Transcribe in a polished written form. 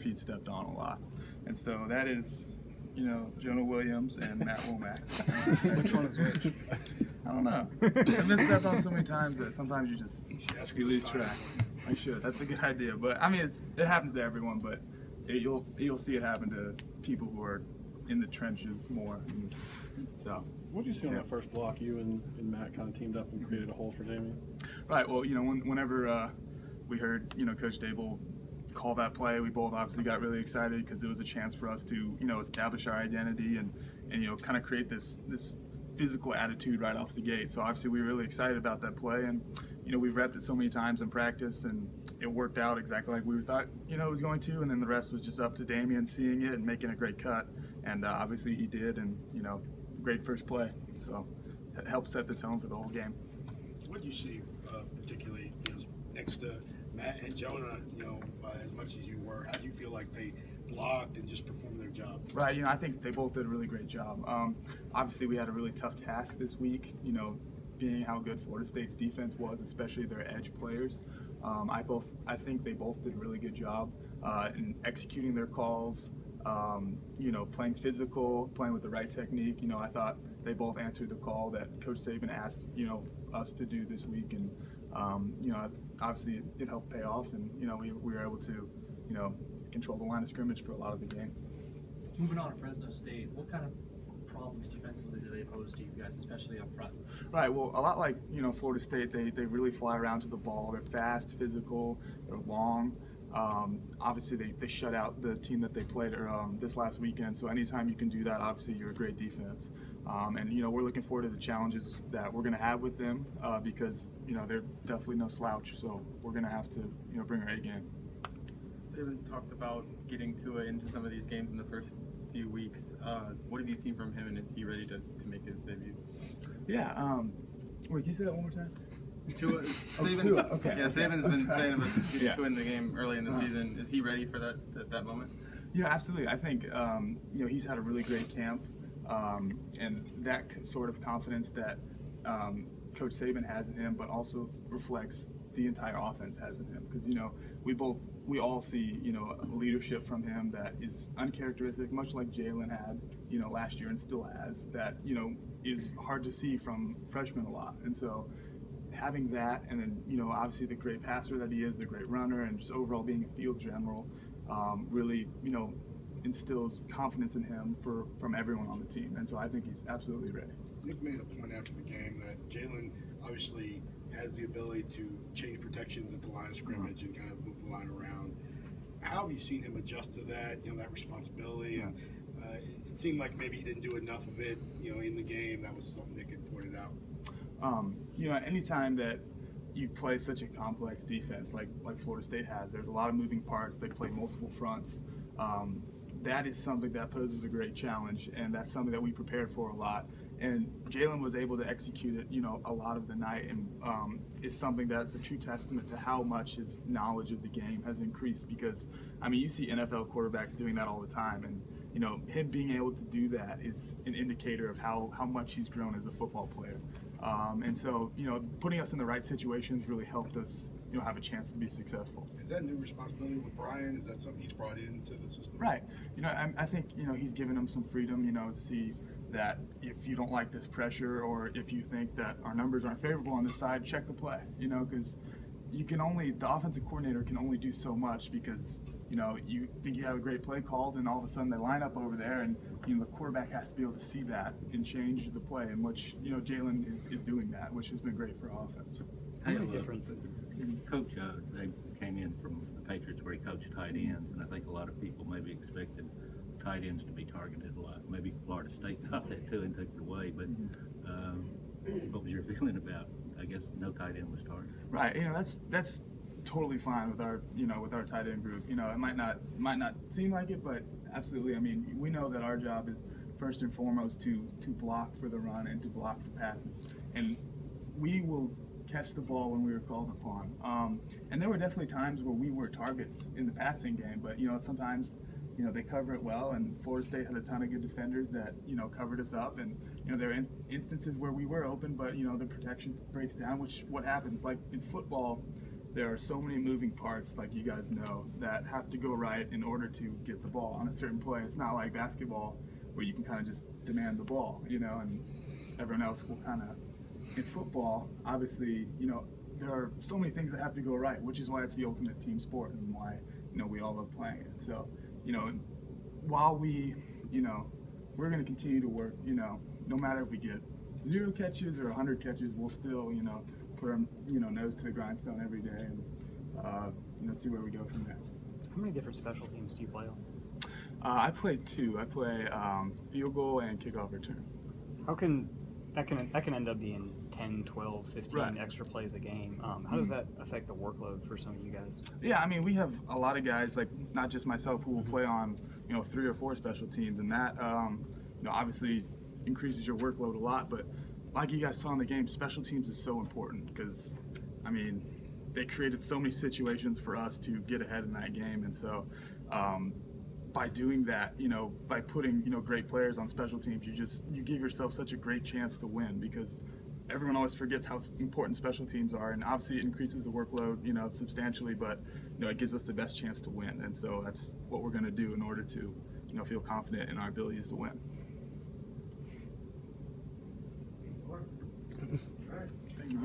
feet stepped on a lot. And so that is, Jonah Williams and Matt Womack. Which one is which? I don't know. I've been stepped on so many times that sometimes you lose track. I should. That's a good idea. But I mean, it happens to everyone. But you'll see it happen to people who are in the trenches more. And so. What did you see on that first block? You and Matt kind of teamed up and created a hole for Damien. Right. Well, whenever we heard Coach Dable call that play, we both obviously got really excited because it was a chance for us to establish our identity and kind of create this physical attitude right off the gate. So obviously we were really excited about that play, and we've repped it so many times in practice, and it worked out exactly like we thought it was going to. And then the rest was just up to Damien seeing it and making a great cut, and obviously he did, and great first play. So it helped set the tone for the whole game. What do you see particularly next to Matt and Jonah, as much as you were, how do you feel like they blocked and just performed their job? Right, I think they both did a really great job. Obviously, we had a really tough task this week, being how good Florida State's defense was, especially their edge players. I think they both did a really good job in executing their calls, playing physical, playing with the right technique. I thought they both answered the call that Coach Saban asked, us to do this week, and obviously it helped pay off, and we were able to control the line of scrimmage for a lot of the game. Moving on to Fresno State, what kind of problems defensively do they pose to you guys, especially up front? Right, well, a lot like Florida State, they really fly around to the ball. They're fast, physical, they're long. Obviously they shut out the team that they played this last weekend, so anytime you can do that, obviously you're a great defense. And we're looking forward to the challenges that we're going to have with them because they're definitely no slouch, so we're going to have to bring our A game. Saban talked about getting into some of these games in the first few weeks. What have you seen from him, and is he ready to make his debut? Yeah. Wait, can you say that one more time? Saban, okay. Yeah, Saban's been saying about getting Tua in the game early in the season. Is he ready for that moment? Yeah, absolutely. I think he's had a really great camp, and that sort of confidence that Coach Saban has in him, but also reflects the entire offense has in him. Because we all see leadership from him that is uncharacteristic, much like Jalen had last year and still has. That is hard to see from freshmen a lot, and so. Having that, and then obviously the great passer that he is, the great runner, and just overall being a field general, really instills confidence in him from everyone on the team, and so I think he's absolutely ready. Nick made a point after the game that Jalen obviously has the ability to change protections at the line of scrimmage and kind of move the line around. How have you seen him adjust to that, that responsibility? And it seemed like maybe he didn't do enough of it, in the game. That was something Nick had pointed out. Anytime that you play such a complex defense like Florida State has, there's a lot of moving parts. They play multiple fronts. That is something that poses a great challenge, and that's something that we prepared for a lot. And Jalen was able to execute it, a lot of the night, and it's something that's a true testament to how much his knowledge of the game has increased. Because, you see NFL quarterbacks doing that all the time, and him being able to do that is an indicator of how much he's grown as a football player. And so, putting us in the right situations really helped us, have a chance to be successful. Is that new responsibility with Brian? Is that something he's brought into the system? Right. I think, he's given him some freedom, to see that if you don't like this pressure, or if you think that our numbers aren't favorable on this side, check the play, because the offensive coordinator can only do so much, because you think you have a great play called, and all of a sudden they line up over there, and the quarterback has to be able to see that and change the play, in which Jalen is doing that, which has been great for offense. Hale, Coach, they came in from the Patriots where he coached tight ends, and I think a lot of people maybe expected tight ends to be targeted a lot. Maybe Florida State thought that too and took it away, but what was your feeling about, I guess, no tight end was targeted? Right, that's totally fine with our tight end group. It might not seem like it, but absolutely. We know that our job is first and foremost to block for the run and to block for passes, and we will catch the ball when we were called upon. And there were definitely times where we were targets in the passing game, but sometimes they cover it well, and Florida State had a ton of good defenders that covered us up, and there are instances where we were open, but the protection breaks down, which what happens. Like in football, there are so many moving parts, like you guys know, that have to go right in order to get the ball on a certain play. It's not like basketball where you can kind of just demand the ball, and everyone else will kind of. In football, obviously, there are so many things that have to go right, which is why it's the ultimate team sport and why, we all love playing it. So, while we're going to continue to work, no matter if we get 0 catches or 100 catches, we'll still, put our, nose to the grindstone every day and, see where we go from there. How many different special teams do you play on? I play 2. I play field goal and kickoff return. How can that can end up being 10, 12, 15 Right. extra plays a game? How does that affect the workload for some of you guys? Yeah, I mean, we have a lot of guys, like not just myself, who will play on, 3 or 4 special teams, and that, obviously increases your workload a lot. But like you guys saw in the game, special teams is so important because, I mean, they created so many situations for us to get ahead in that game, and so by doing that, by putting, great players on special teams, you give yourself such a great chance to win because everyone always forgets how important special teams are, and obviously it increases the workload, substantially, but, it gives us the best chance to win, and so that's what we're going to do in order to, feel confident in our abilities to win. All right. Thank you.